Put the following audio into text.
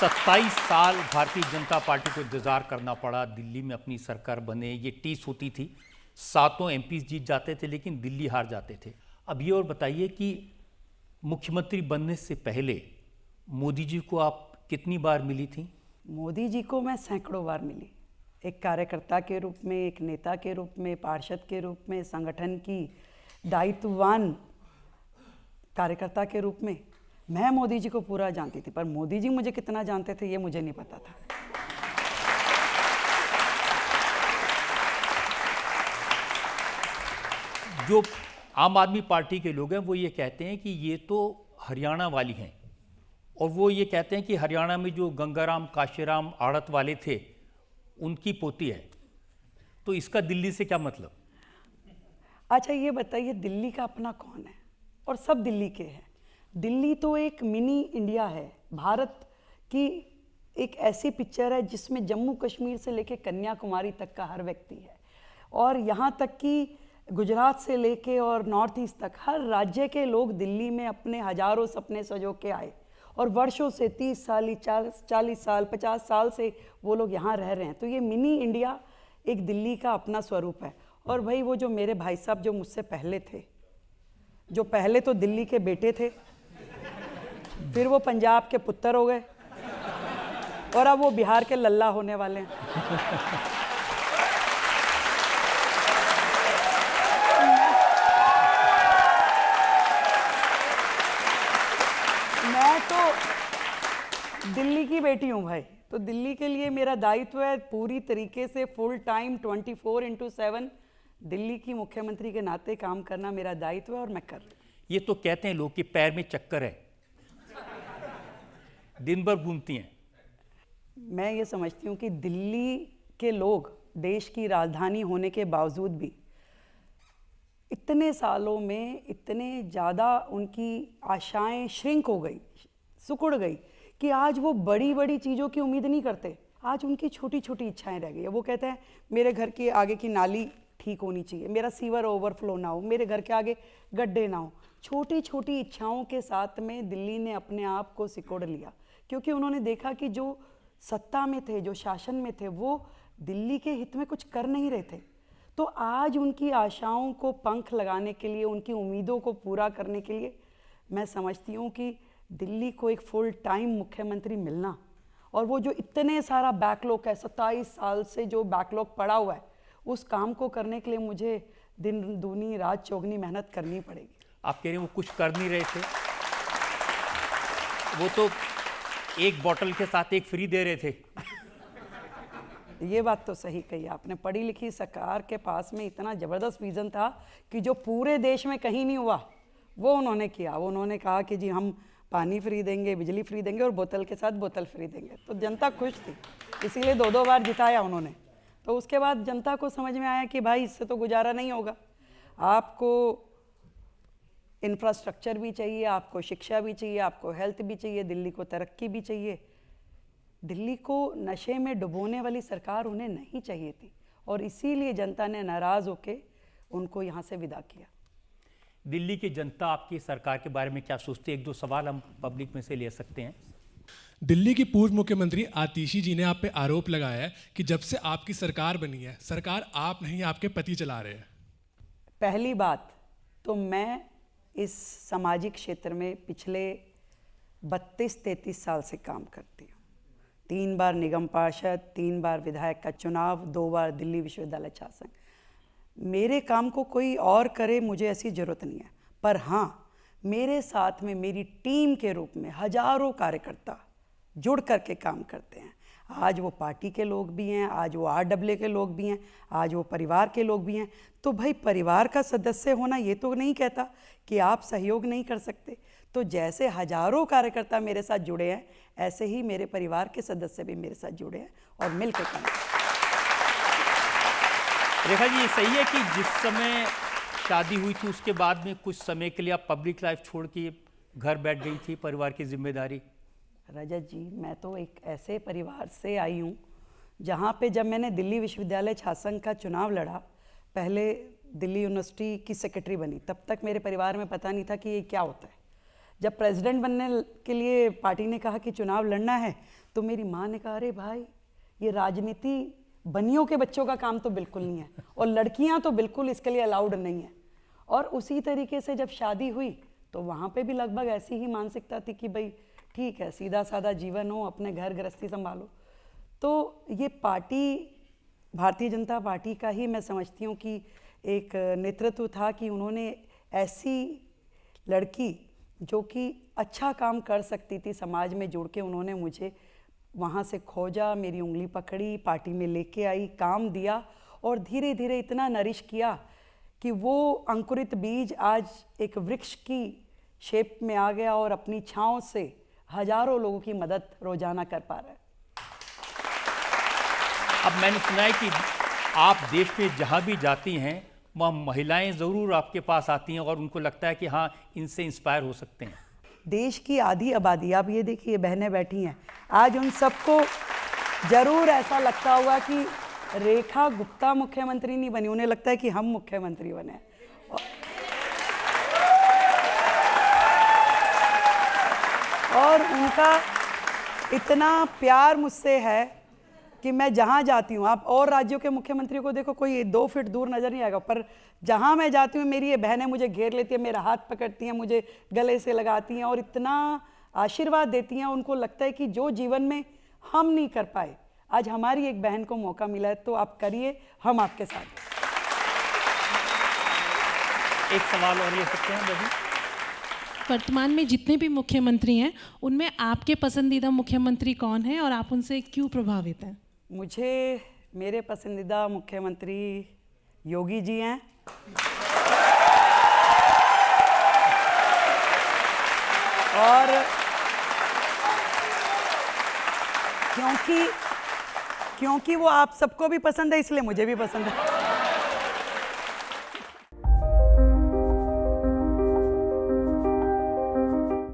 27 साल भारतीय जनता पार्टी को इंतजार करना पड़ा, दिल्ली में अपनी सरकार बने, ये टीस होती थी, सातों एमपीज जीत जाते थे लेकिन दिल्ली हार जाते थे। अब ये और बताइए कि मुख्यमंत्री बनने से पहले मोदी जी को आप कितनी बार मिली थी? मोदी जी को मैं सैकड़ों बार मिली, एक कार्यकर्ता के रूप में, एक नेता के रूप में, पार्षद के रूप में, संगठन की दायित्ववान कार्यकर्ता के रूप में। मैं मोदी जी को पूरा जानती थी, पर मोदी जी मुझे कितना जानते थे ये मुझे नहीं पता था। जो आम आदमी पार्टी के लोग हैं वो ये कहते हैं कि ये तो हरियाणा वाली हैं, और वो ये कहते हैं कि हरियाणा में जो गंगाराम काशीराम आड़त वाले थे उनकी पोती है, तो इसका दिल्ली से क्या मतलब? अच्छा ये बताइए, दिल्ली का अपना कौन है? और सब दिल्ली के हैं। दिल्ली तो एक मिनी इंडिया है, भारत की एक ऐसी पिक्चर है जिसमें जम्मू कश्मीर से लेके कन्याकुमारी तक का हर व्यक्ति है, और यहाँ तक कि गुजरात से लेके और नॉर्थ ईस्ट तक हर राज्य के लोग दिल्ली में अपने हजारों सपने सजो के आए, और वर्षों से 30 साल 40 साल 50 साल से वो लोग यहाँ रह रहे हैं। तो ये मिनी इंडिया एक दिल्ली का अपना स्वरूप है। और भाई वो जो मेरे भाई साहब जो मुझसे पहले थे, जो पहले तो दिल्ली के बेटे थे, फिर वो पंजाब के पुत्र हो गए, और अब वो बिहार के लल्ला होने वाले हैं। मैं तो दिल्ली की बेटी हूँ भाई, तो दिल्ली के लिए मेरा दायित्व है पूरी तरीके से फुल टाइम 24/7 दिल्ली की मुख्यमंत्री के नाते काम करना मेरा दायित्व है, और मैं कर रही हूँ। ये तो कहते हैं लोग कि पैर में चक्कर है, दिन भर घूमती हैं। मैं ये समझती हूँ कि दिल्ली के लोग देश की राजधानी होने के बावजूद भी इतने सालों में इतने ज़्यादा उनकी आशाएं श्रिंक हो गई, सिकुड़ गई, कि आज वो बड़ी बड़ी चीज़ों की उम्मीद नहीं करते। आज उनकी छोटी छोटी इच्छाएं रह गई है। वो कहते हैं मेरे घर के आगे की नाली ठीक होनी चाहिए, मेरा सीवर ओवरफ्लो ना हो, मेरे घर के आगे गड्ढे ना हो। छोटी छोटी इच्छाओं के साथ में दिल्ली ने अपने आप को सिकोड़ लिया, क्योंकि उन्होंने देखा कि जो सत्ता में थे, जो शासन में थे, वो दिल्ली के हित में कुछ कर नहीं रहे थे। तो आज उनकी आशाओं को पंख लगाने के लिए, उनकी उम्मीदों को पूरा करने के लिए मैं समझती हूँ कि दिल्ली को एक फुल टाइम मुख्यमंत्री मिलना, और वो जो इतने सारा बैकलॉग है, 27 साल से जो बैकलॉग पड़ा हुआ है, उस काम को करने के लिए मुझे दिन दूनी रात चौगनी मेहनत करनी पड़ेगी। आप कह रहे हैं वो कुछ कर नहीं रहे थे, वो तो एक बॉटल के साथ एक फ्री दे रहे थे। ये बात तो सही कही आपने। पढ़ी लिखी सरकार के पास में इतना ज़बरदस्त विजन था कि जो पूरे देश में कहीं नहीं हुआ वो उन्होंने किया। वो उन्होंने कहा कि जी हम पानी फ्री देंगे, बिजली फ्री देंगे, और बोतल के साथ बोतल फ्री देंगे। तो जनता खुश थी, इसीलिए 2-2 बार जिताया उन्होंने। तो उसके बाद जनता को समझ में आया कि भाई इससे तो गुजारा नहीं होगा, आपको इंफ्रास्ट्रक्चर भी चाहिए, आपको शिक्षा भी चाहिए, आपको हेल्थ भी चाहिए, दिल्ली को तरक्की भी चाहिए। दिल्ली को नशे में डुबोने वाली सरकार उन्हें नहीं चाहिए थी, और इसीलिए जनता ने नाराज़ होकर उनको यहाँ से विदा किया। दिल्ली की जनता आपकी सरकार के बारे में क्या सोचती है? 1-2 सवाल हम पब्लिक में से ले सकते हैं। दिल्ली की पूर्व मुख्यमंत्री आतिशी जी ने आप पे आरोप लगाया है कि जब से आपकी सरकार बनी है, सरकार आप नहीं आपके पति चला रहे हैं। पहली बात तो मैं इस सामाजिक क्षेत्र में पिछले 32-33 साल से काम करती हूँ। 3 बार निगम पार्षद, 3 बार विधायक का चुनाव, 2 बार दिल्ली विश्वविद्यालय छात्र संघ। मेरे काम को कोई और करे, मुझे ऐसी ज़रूरत नहीं है। पर हाँ, मेरे साथ में मेरी टीम के रूप में हजारों कार्यकर्ता जुड़ करके काम करते हैं। आज वो पार्टी के लोग भी हैं, आज वो RW के लोग भी हैं, आज वो परिवार के लोग भी हैं। तो भाई परिवार का सदस्य होना ये तो नहीं कहता कि आप सहयोग नहीं कर सकते। तो जैसे हजारों कार्यकर्ता मेरे साथ जुड़े हैं, ऐसे ही मेरे परिवार के सदस्य भी मेरे साथ जुड़े हैं, और मिलकर काम करते हैं। रेखा जी, ये सही है कि जिस समय शादी हुई थी उसके बाद में कुछ समय के लिए आप पब्लिक लाइफ छोड़ के घर बैठ गई थी, परिवार की जिम्मेदारी? रजत जी, मैं तो एक ऐसे परिवार से आई हूँ जहाँ पे जब मैंने दिल्ली विश्वविद्यालय छात्र संघ का चुनाव लड़ा, पहले दिल्ली यूनिवर्सिटी की सेक्रेटरी बनी, तब तक मेरे परिवार में पता नहीं था कि ये क्या होता है। जब प्रेसिडेंट बनने के लिए पार्टी ने कहा कि चुनाव लड़ना है, तो मेरी माँ ने कहा अरे भाई ये राजनीति बनियों के बच्चों का काम तो बिल्कुल नहीं है, और लड़कियां तो बिल्कुल इसके लिए अलाउड नहीं है। और उसी तरीके से जब शादी हुई तो वहाँ पे भी लगभग ऐसी ही मानसिकता थी कि भाई ठीक है, सीधा साधा जीवन हो, अपने घर गृहस्थी संभालो। तो ये पार्टी, भारतीय जनता पार्टी का ही मैं समझती हूँ कि एक नेतृत्व था कि उन्होंने ऐसी लड़की जो कि अच्छा काम कर सकती थी समाज में जुड़ के, उन्होंने मुझे वहाँ से खोजा, मेरी उंगली पकड़ी, पार्टी में लेके आई, काम दिया और धीरे धीरे इतना नरिश किया कि वो अंकुरित बीज आज एक वृक्ष की शेप में आ गया और अपनी छाँव से हजारों लोगों की मदद रोजाना कर पा रहा है। अब मैंने सुना है कि आप देश में जहाँ भी जाती हैं वहाँ महिलाएं ज़रूर आपके पास आती हैं और उनको लगता है कि हाँ इनसे इंस्पायर हो सकते हैं। देश की आधी आबादी, आप ये देखिए बहनें बैठी हैं, आज उन सबको जरूर ऐसा लगता होगा कि रेखा गुप्ता मुख्यमंत्री नहीं बनी, उन्हें लगता है कि हम मुख्यमंत्री बने। और उनका इतना प्यार मुझसे है कि मैं जहाँ जाती हूँ, आप और राज्यों के मुख्यमंत्रियों को देखो, कोई 2 फीट दूर नजर नहीं आएगा, पर जहाँ मैं जाती हूँ मेरी ये बहनें मुझे घेर लेती हैं, मेरा हाथ पकड़ती हैं, मुझे गले से लगाती हैं और इतना आशीर्वाद देती हैं। उनको लगता है कि जो जीवन में हम नहीं कर पाए, आज हमारी एक बहन को मौका मिला है, तो आप करिए, हम आपके साथ हैं। एक सवाल और ले सकते हैं बहन? वर्तमान में जितने भी मुख्यमंत्री हैं उनमें आपके पसंदीदा मुख्यमंत्री कौन है और आप उनसे क्यों प्रभावित हैं? मुझे मेरे पसंदीदा मुख्यमंत्री योगी जी हैं। और क्योंकि वो आप सबको भी पसंद है, इसलिए मुझे भी पसंद है।